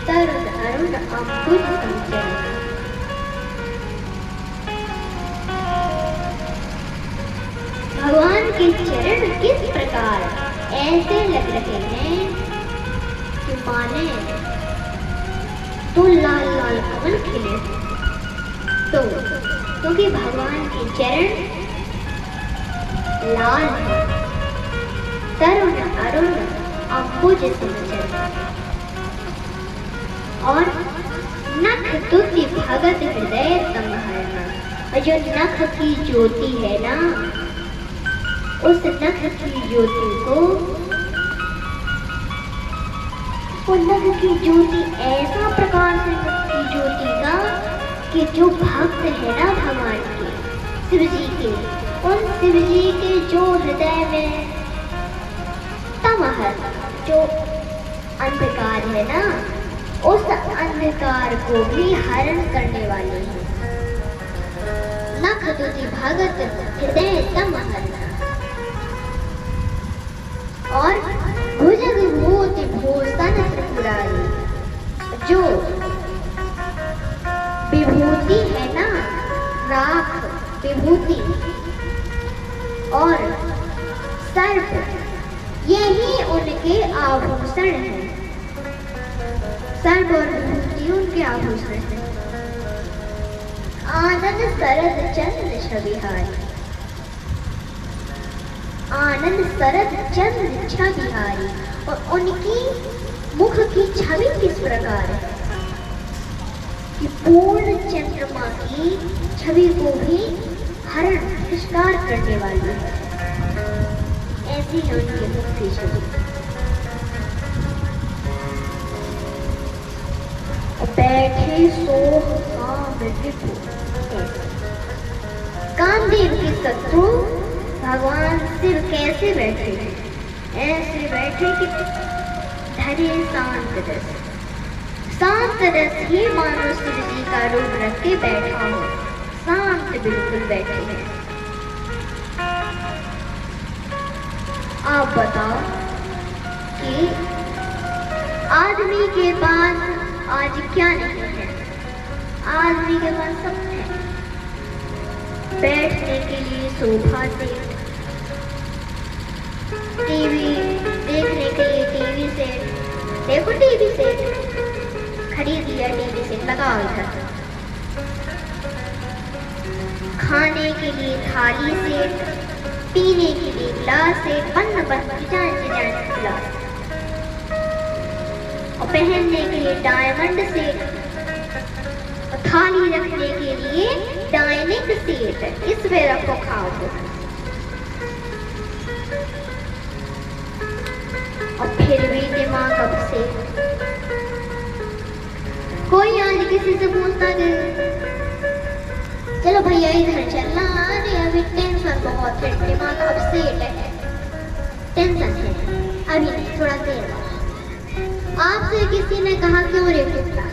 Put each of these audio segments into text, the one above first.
तरुण अरुण अम्बुज संचरण। भगवान के चरण किस प्रकार ऐसे लग रहे हैं कि माने तो लाल लाल कमल खिले। तो क्योंकि भगवान के चरण लाल है, तरुण अरुण अम्बुज संचरण। और नख तुति भगत हृदय तमहरना। और जो नख की ज्योति है ना, उस नख की ज्योति को, वो नख की ज्योति ऐसा प्रकाश है नख की ज्योति का कि जो भक्त है ना भगवान के, शिव जी के, उन शिव जी के जो हृदय में तमहर, जो अंधकार है ना, उस अंधकार को भी हरण करने वाले हैं। नख तुति भगत हृदय तमहरना। और भुजग भूति भूषण त्रिपुरारी। जो विभूति है ना, राख विभूति और सर्प, यही उनके आभूषण हैं। सर्प और विभूति उनके आभूषण हैं। आनंद सरद चंद्र छविहारी। आनंद सरद चंद्र छविहारी। और उनकी मुख की छवि किस प्रकार है कि पूर्ण चंद्रमा की छवि को भी हरण तिरस्कार करने वाली है। ऐसी है उनकी मुख की छवि। बैठे सोह काम रिपु। कामदेव के शत्रु भगवान शिव कैसे बैठे हैं? ऐसे बैठे कि धरे शांत रस। शांत रस ही मानो शिव जी का रूप रख के बैठा हो, शांत बिल्कुल बैठे हैं। आप बताओ कि आदमी के पास आज क्या नहीं है? आदमी के पास सब है। बैठने के लिए सोफा सेट, टीवी देखने के लिए टीवी सेट, देखो टीवी सेट खरीद लिया, टीवी सेट लगाओ इधर। खाने के लिए थाली सेट, पीने के लिए गिलास सेट, बंद डिजाइन गिलास। और पहनने के लिए डायमंड सेट, और थाली रखने के लिए डाइनिंग सेट। इस पे रखो खाओ। और फिर भी दिमाग अब से कोई आज किसी से पूछता कि चलो भैया इधर चलना, अरे अभी टेंशन बहुत है, दिमाग अब से है, टेंशन है, अभी नहीं, थोड़ा देर बाद। आपसे किसी ने कहा क्यों रे कुत्ता?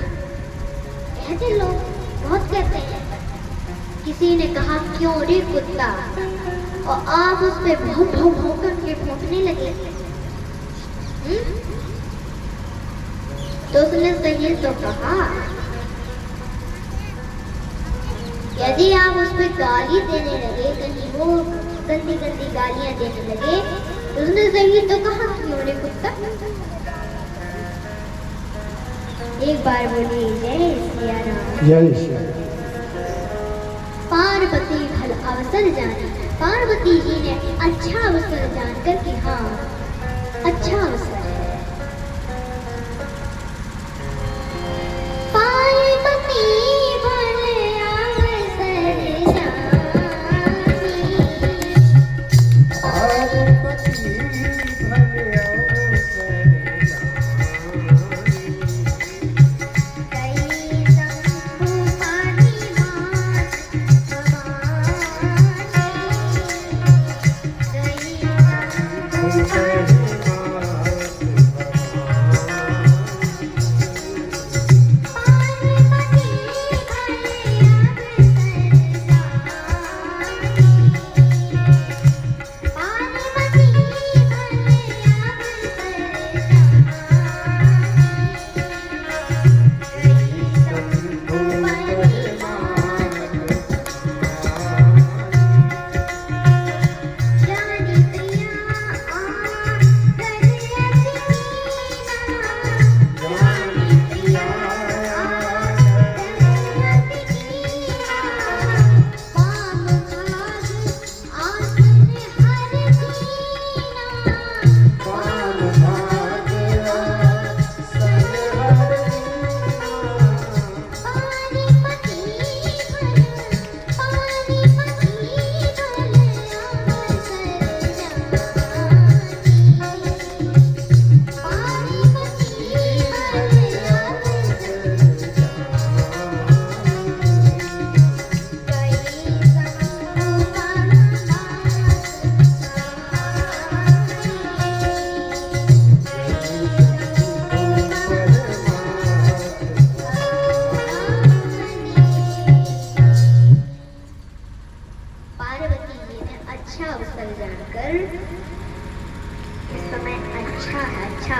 ऐसे लोग बहुत कहते हैं। किसी ने कहा क्यों रे कुत्ता, और आप उस पे भौं भौं भौं करके भौंकने लगे। तो उसने सही तो कहा, यदि आप उस पे गाली देने लगे, कहीं वो गंदी गंदी गालियां देने लगे, तो उसने सही तो कहा क्यों रे कुत्ता। एक बार बोली जय सिया राम। जय सिया। पार्वती भल अवसर जाने। पार्वती जी ने अच्छा अवसर जानकर कि हाँ अच्छा अवसर है। पार्वती भल अवसर जाने। पार्वती भल अवसर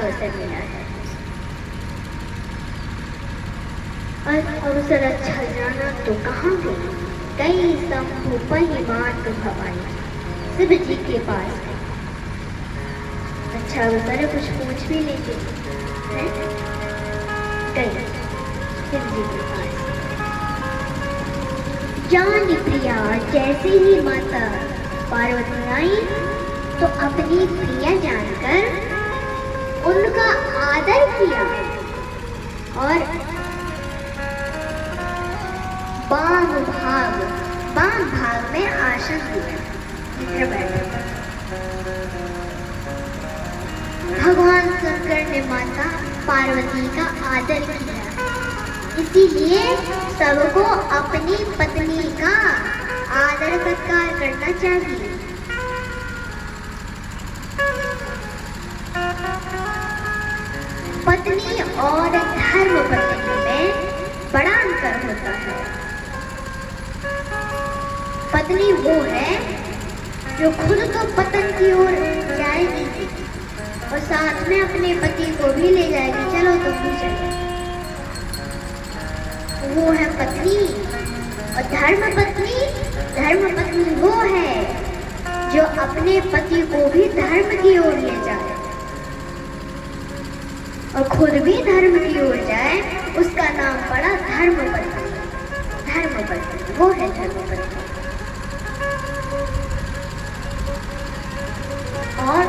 अवसर मिला है। अवसर अच्छा जाना तो कहाँ गई, कई शंभु परिमाण भवानी शिव जी के पास है। अच्छा अवसर है, कुछ पूछ भी लेते हैं। गई शिव जी के पास। जान प्रिया जैसे ही माता पार्वती आई तो अपनी प्रिया जानकर उनका आदर किया और वाम भाग में आसन दिया। इधर बैठो। भगवान शंकर ने माता पार्वती का आदर किया, इसीलिए सबको अपनी पत्नी का आदर सत्कार करना चाहिए। पत्नी और धर्म पत्नी में बड़ा अंतर होता है। पत्नी वो है जो खुद तो पतन की ओर जाएगी और साथ में अपने पति को भी ले जाएगी, चलो तुम भी चलो। वो है पत्नी। और धर्म पत्नी वो है जो अपने पति को भी धर्म की ओर ले जाए और खुद भी धर्म की ओर जाए, उसका नाम पड़ा धर्मपत्नी। धर्मपत्नी वो है धर्मपत्नी। और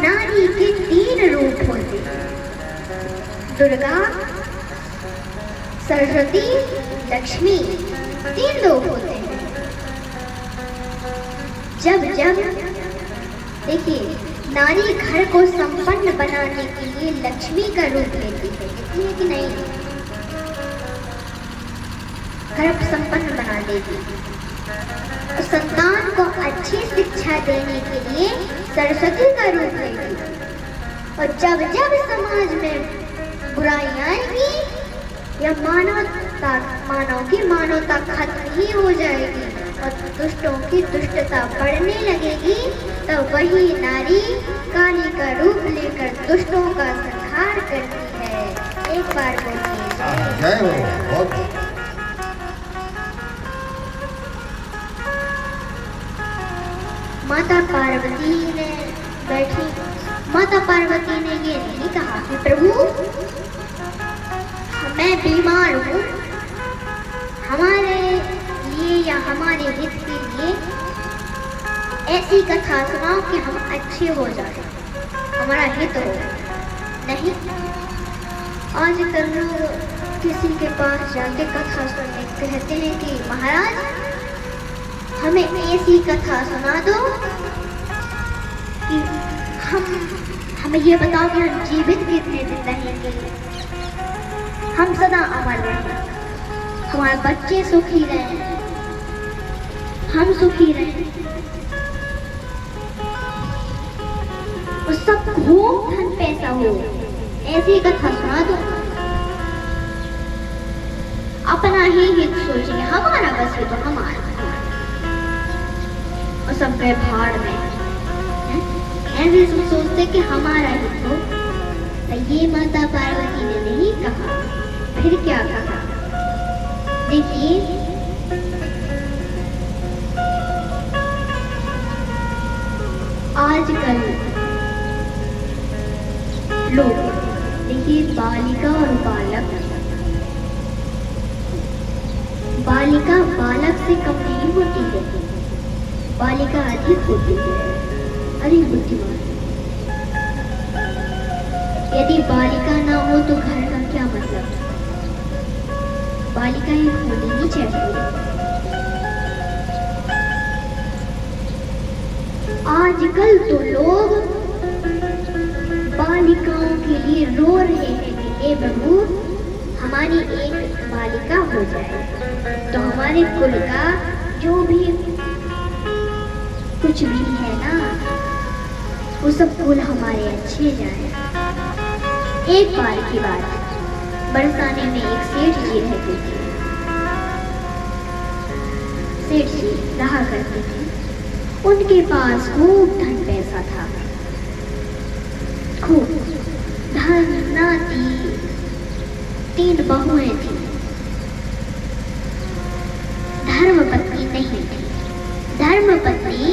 नारी के 3 रूप होते हैं, दुर्गा, सरस्वती, लक्ष्मी, 3 लोग होते हैं। जब देखिए, नारी घर को संपन्न बनाने के लिए लक्ष्मी का रूप लेती है, लेती है कि नहीं? घर को संपन्न बना देती है। और संतान को अच्छी शिक्षा देने के लिए सरस्वती का रूप लेती है। और जब समाज में बुराई आएगी या मानव की मानवता खत्म ही हो जाएगी और दुष्टों की दुष्टता बढ़ने लगेगी, तब वही नारी काली का रूप लेकर दुष्टों का संहार करती है। एक बार बोलिए जय हो। माता पार्वती ने बैठी। माता पार्वती ने ये नहीं कहा कि प्रभु मैं बीमार हूँ, हमारे लिए या हमारे हित के लिए ऐसी कथा सुनाओ कि हम अच्छे हो जाए, हमारा हित हो। नहीं, आजकल लोग किसी के पास जाके कथा सुनने कहते हैं कि महाराज हमें ऐसी कथा सुना दो कि हमें ये बताओ कि हम जीवित कितने दिन रहेंगे, हम सदा अमर रहें, हमारे बच्चे सुखी रहें, हम सुखी रहें। और सब खूब धन पैसा हो, ऐसी कथा सुना दो। अपना ही हित सोचेंगे, हमारा बस है तो हमारा, और सब गए भाड़ में। ऐसे सब सोचते कि हमारा हित हो। ये माता पार्वती ने नहीं कहा, फिर क्या कहा? देखिए, आजकल लोग देखिए बालिका और बालिका बालक से कम नहीं होती है, बालिका अधिक होती है, अधिक बुद्धिमान। यदि बालिका ना हो तो घर का क्या मतलब? बालिका ही होनी ही चाहिए। आजकल तो लोग बालिकाओं के लिए रो रहे हैं कि ए प्रभु हमारी एक बालिका हो जाए तो हमारे कुल का जो भी कुछ भी है ना, वो सब कुल हमारे अच्छे जाए। एक बार की बात, बरसाने में एक सेठ जी रहते थे। सेठ जी रहा करते थे, उनके पास खूब धन पैसा था। देखो, धर्मनाती 3 बहुएं थी, धर्मपत्नी नहीं थी। धर्मपत्नी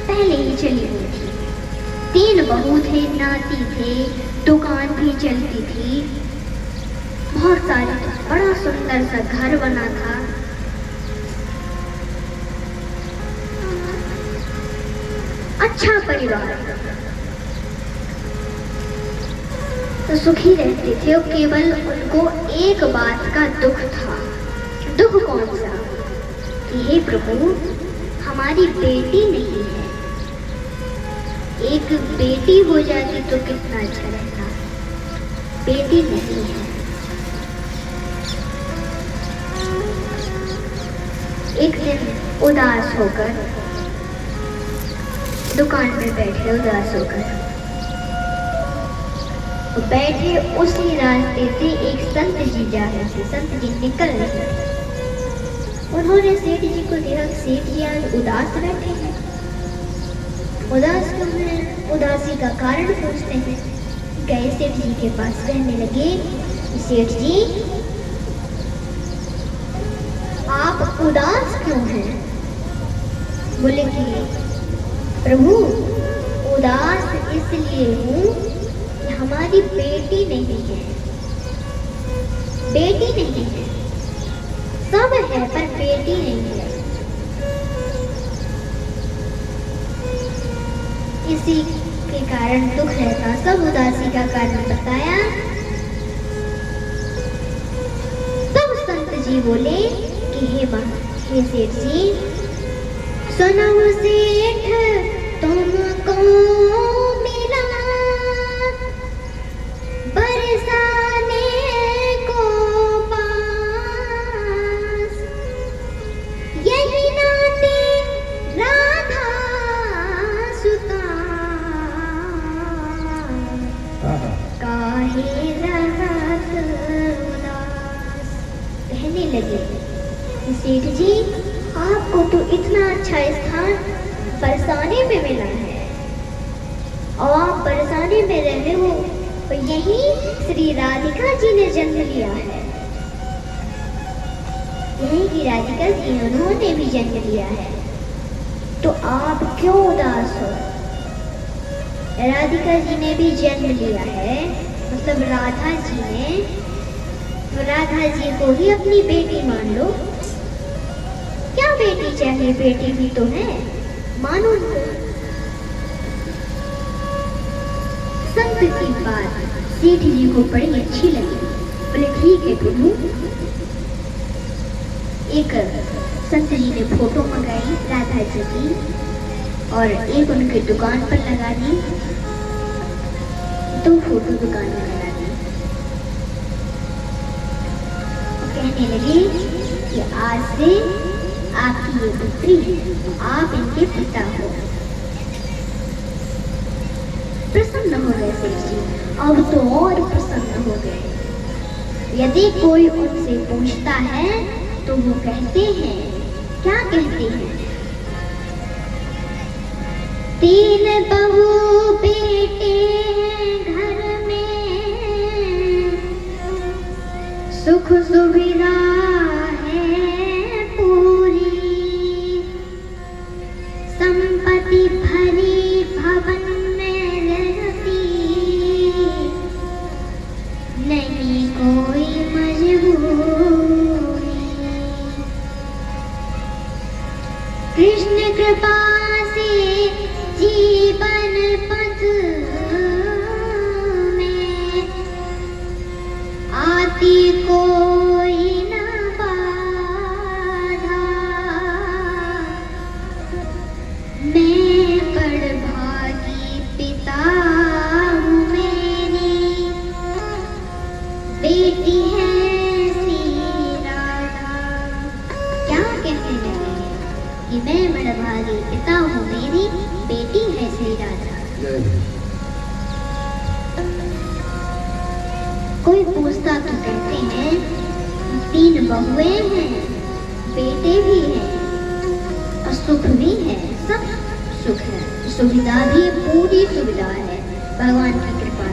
पहले ही चली गई थी। 3 बहू थे, नाती थे, दुकान भी चलती थी, बहुत सारी, बड़ा सुंदर सा घर बना था। अच्छा परिवार, तो सुखी रहते थे। और केवल उनको एक बात का दुख था। दुख कौन सा? कि हे प्रभु, हमारी बेटी नहीं है। एक बेटी हो जाती तो कितना अच्छा रहता। बेटी नहीं है। एक दिन उदास होकर दुकान में बैठे, उदास होकर बैठे, उसी रास्ते से एक संत जी जा रहे थे। संत जी निकल रहे थे। उन्होंने सेठ जी को देखा, सेठ जी आज उदास बैठे हैं। उदास क्यों हैं? उदासी का कारण पूछते हैं। गए सेठ जी के पास, कहने लगे, सेठ जी आप उदास क्यों हैं? बोले कि प्रभु, उदास इसलिए हूँ कि हमारी बेटी नहीं है। बेटी नहीं है, सब है पर बेटी नहीं है। इसी के कारण दुख रहता। सब उदासी का कारण बताया। तब संत जी बोले कि हे सेठ जी, सुनो सेठ, तुमको मिला बरसाने को पास, यही नाते राधा सुता, काहे रहत उदास। कहने लगे, सेठ जी आपको तो इतना अच्छा स्थान बरसाने में मिला है, और आप बरसाने में रहे हो, तो यही श्री राधिका जी ने जन्म लिया है। यही की राधिका जी, उन्होंने भी जन्म लिया है, तो आप क्यों उदास हो? राधिका जी ने भी जन्म लिया है, मतलब राधा जी ने, तो राधा जी को ही अपनी बेटी मान लो। क्या बेटी चाहिए? बेटी भी तो है, मानो उनको। संत की बात सेठ जी को बड़ी अच्छी लगी। बोले ठीक है प्रभु। एक संत जी ने फोटो मंगाई राधा जी की, और एक उनकी दुकान पर लगा दी। 2 फोटो दुकान में लगा दी। कहने लगे कि आज से आपकी ये पुत्री है, आप इनके पिता हो। प्रसन्न हो गए सेठ जी, अब तो और प्रसन्न हो गए। यदि कोई उनसे पूछता है तो वो कहते हैं, क्या कहते हैं? 3 बहू बेटे हैं घर में, सुख सुविधा भरी भवन में रहती, नहीं कोई मजबूरी। कृष्ण कृपा से जीवन पथ में आती कोई न बाधा। मैं बड़भागी पिता हूँ, मेरी बेटी है श्री राधा। क्या कहने लगे कि मैं बड़भागी पिता हूँ, मेरी बेटी है श्री राधा। कोई पूछता तो कहते हैं 3 बहुएं हैं, बेटे भी हैं, और सुख भी है, सब सुख है, सुविधा भी, पूरी सुविधा है भगवान की कृपा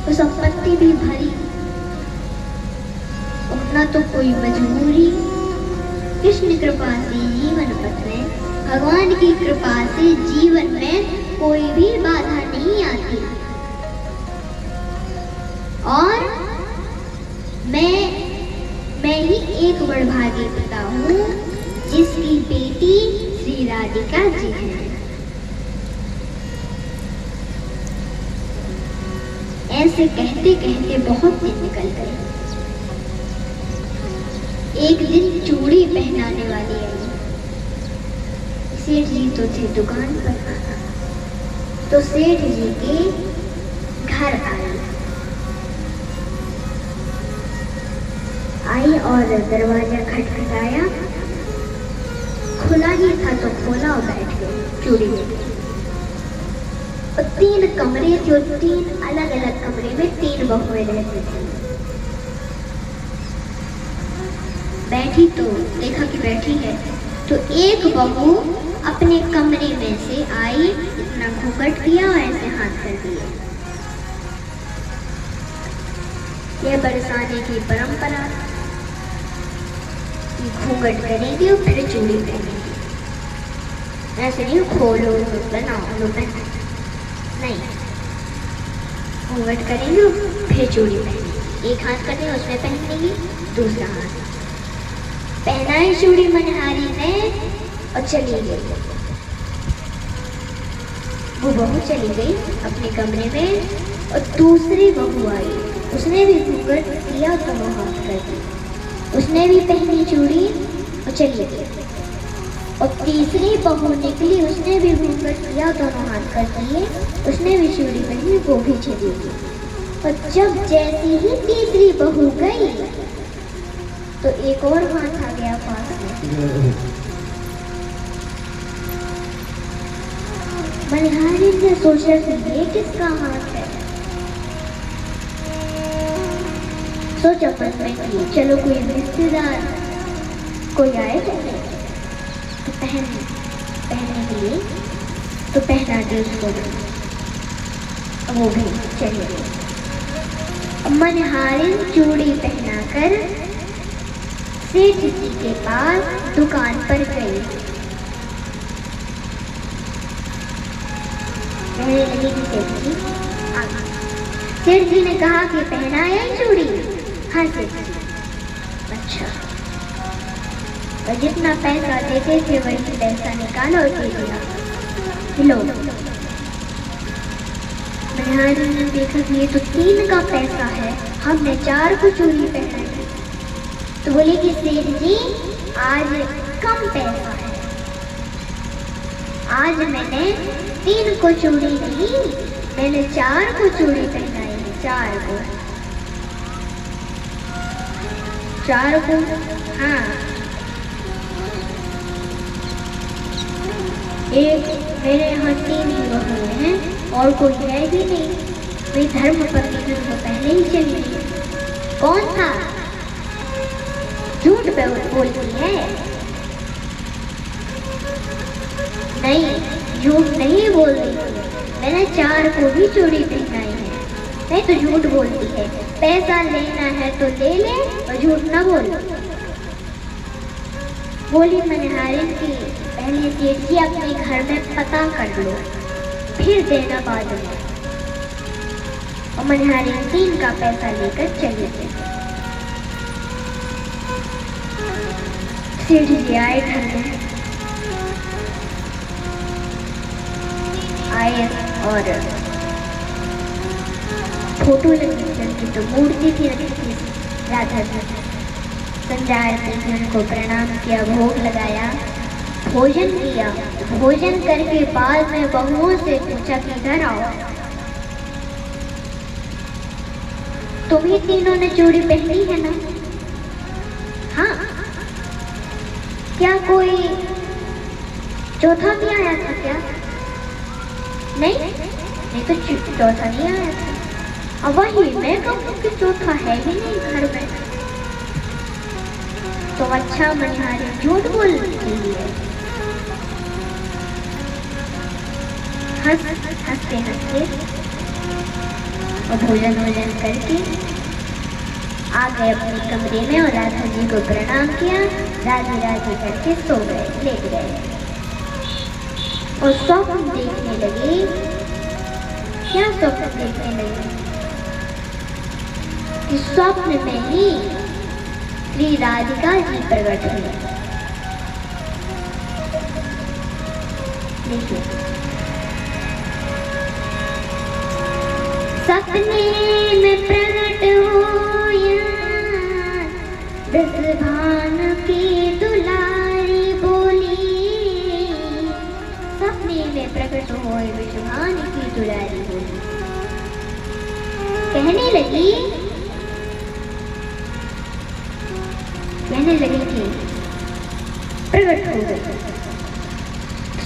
तो संपत्ति भी भरी और न तो कोई मजबूरी। कृष्ण कृपा से जीवन पथ में, भगवान की कृपा से जीवन में कोई भी बाधा नहीं आती। और मैं ही एक बड़भागी पिता हूँ जिसकी बेटी श्री राधिका जी है। ऐसे कहते कहते बहुत दिन निकल गए। एक दिन चूड़ी पहनाने वाली आई। सेठ जी तो थे दुकान पर, तो सेठ जी के घर आई और दरवाजा खटखटाया। खुला ही था तो खोला और बैठ गई चूड़ी लेके। और 3 कमरे थे, 3 अलग अलग कमरे में 3 बहुएं रहती थी। बैठी तो देखा कि बैठी है, तो एक बहू अपने कमरे में से आई, इतना घूंघट किया और ऐसे हाथ कर दिए। यह बरसाने की परंपरा, घूंघट करेगी और फिर चूड़ी पहनेगी। ऐसे नहीं खोलो बनाओ लो पहनो, नहीं, घूंघट करेंगे और फिर चूड़ी पहनेगी। एक हाथ करने उसमें पहनेगी, दूसरा हाथ पहनाई चूड़ी मनहारी ने और चली गई। वो बहू चली गई अपने कमरे में और दूसरी बहू आई। उसने भी घूंघट किया तो वो हाथ कर दी, उसने भी पहनी चूड़ी और चली गई। और तीसरी बहू निकली, उसने भी घूंघट किया, दोनों हाथ कर दिए, उसने भी चूड़ी पहनी, वो भी चली गई। और जब जैसी ही तीसरी बहू गई तो एक और हाथ आ गया पास में। मनहारी ने सोचा कि ये किसका हाथ है। सोचा मन में कि चलो कोई रिश्तेदार कोई आए तो पहनने के लिए तो पहना दे उसको भी। वो भी चली गई। मनहारिन चूड़ी पहनाकर सेठ जी के पास दुकान पर गई। कहने लगी कि सेठ जी आ गए। सेठ जी ने कहा कि पहनाया ही चूड़ी। हाँ सेठ जी। अच्छा, और जितना पैसा देते थे वही पैसा निकालो और दे दिया। लो। मनहारी ने देखा कि ये तो 3 का पैसा है, हमने 4 को चूड़ी पहनाई। तो बोले कि सेठ जी आज कम पैसा है, आज मैंने 3 को चूड़ी दी, मैंने 4 को चूड़ी पहनाई है। 4 को हाँ, एक मेरे यहाँ 3 ही बहू हैं और कोई है भी नहीं। मेरी धर्म पत्नी तो पहले ही चली गई। कौन था? झूठ पे बोलती है। नहीं, झूठ नहीं बोल रही थी, मैंने 4 को भी चूड़ी पहनाई है। नहीं तो झूठ बोलती है। पैसा लेना है तो ले ले और झूठ ना बोल। बोली मनहारी की पहले सेठ जी अपने घर में पता कर लो, फिर देना बाद में। और मनहारी 3 का पैसा लेकर चले गए। सेठ जी आए घर में, आए और फोटो लगी तो मूर्ति थी रखी राधा जी। संध्या आरती उनको प्रणाम किया, भोग लगाया, भोजन किया। भोजन करके बाद में बहुओं से पूछा कि घर आओ, तुम्ही तीनों ने चूड़ी पहनी है ना? हाँ। क्या कोई चौथा भी आया था क्या? नहीं तो चौथा नहीं आया था। अब वही मैं कहूँ कि चौथा है ही नहीं घर में। तो अच्छा मनहारी झूठ बोल रही है। हंसते हंसते और भोजन करके आ गए अपने कमरे में और राधा जी को प्रणाम किया, राधे राधे करके सो गए, लेट गए और स्वप्न देखने लगे। क्या स्वप्न देखने लगे कि स्वप्न में ही श्री राधिका जी प्रकट हुई। देखिए, सपने में प्रकट होया ब्रजभान की दुलारी बोली। सपने में प्रकट होए ब्रजभान की दुलारी बोली, कहने लगी कि प्रकट हो गई।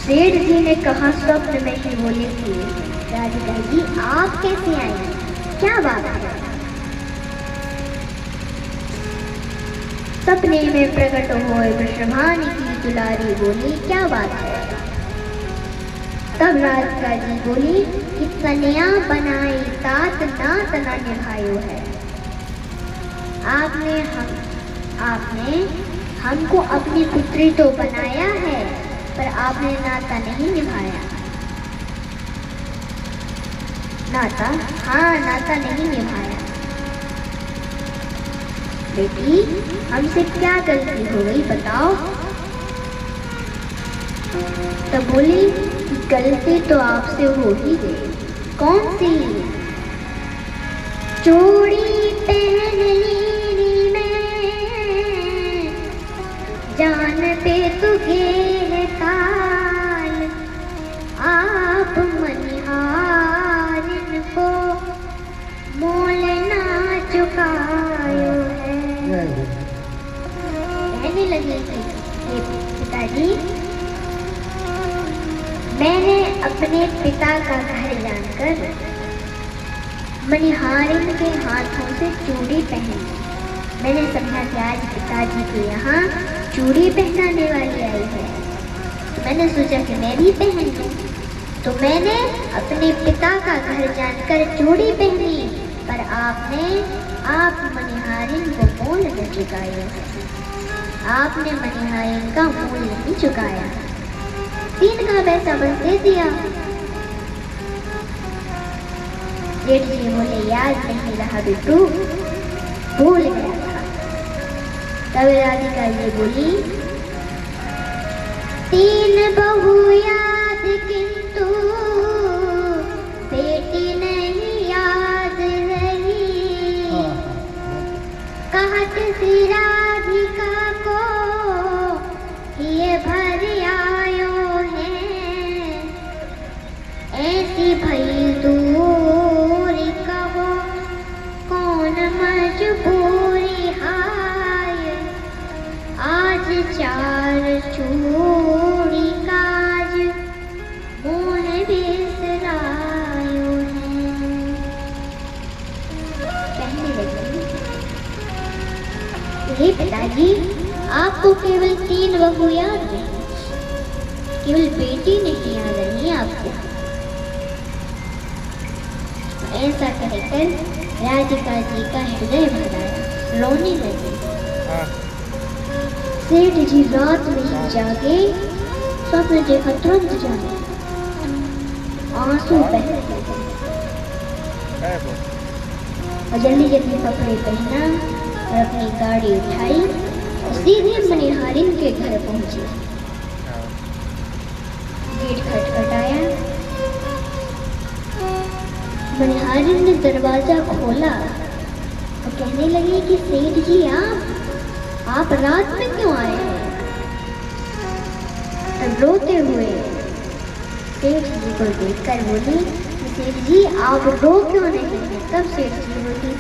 सेठ जी ने कहा स्वप्न में ही बोली थी, राधिका जी आप कैसे आई, क्या बात है? सपने में प्रकट होए ब्रजभान की दुलारी बोली, क्या बात है? तब राधिका जी बोली कि कन्या बनाई तात नात ना निभायो है। आपने हमको अपनी पुत्री तो बनाया है, पर आपने नाता नहीं निभाया। नाता नहीं निभाया। बेटी हमसे क्या गलती हो गई बताओ? तब बोली गलती तो आपसे हो ही गई। कौन सी? चूड़ी पहन ली मैं, जान पे तू गेर काल, आप मनिहारिन को मोल ना चुकायो है। कहने लगी कि पिताजी मैंने अपने पिता का घर जानकर मनिहारिन के हाथों से चूड़ी पहनी। मैंने समझा कि आज पिताजी के यहाँ चूड़ी पहनाने वाली आई है, तो मैंने सोचा कि मैं भी पहन लूं। तो मैंने अपने पिता का घर जानकर चूड़ी पहनी, पर आप मनिहारिन को मोल न चुकाए। आपने मनिहारिन का मोल नहीं चुकाया, 3 का पैसा बस दे दिया। जेठ जी बोले याद नहीं रहा बिट्टू, भूल गया था। तब राधिका जी बोली 3 बहू याद किंतु बेटी नहीं याद रही। कहत सी राधिका को ये भर आयो है, ऐसी भई दूरी कहो कौन मजबूरी हाय। आज 4 चूड़ी काज मोह बिसरायो है। कहने लगी हे पिताजी आपको केवल 3 बहू याद रही, केवल बेटी नहीं याद रही आपको। ऐसा कहकर राधिका जी का हृदय भर आया, रोने लगी। सेठ जी रात में ही जागे, स्वप्न देखा तुरंत जागे, आंसू बह लगे और जल्दी कपड़े पहना और अपनी गाड़ी उठाई और सीधे मनिहारिन के घर पहुंची। गेट खटखटाया, मनिहारिन ने दरवाजा खोला और कहने लगी कि सेठ जी आप रात में क्यों आए हैं? तब रोते हुए सेठ जी को देखकर बोली कि सेठ जी आप रो क्यों नहीं हैं? तब सेठ जी बोली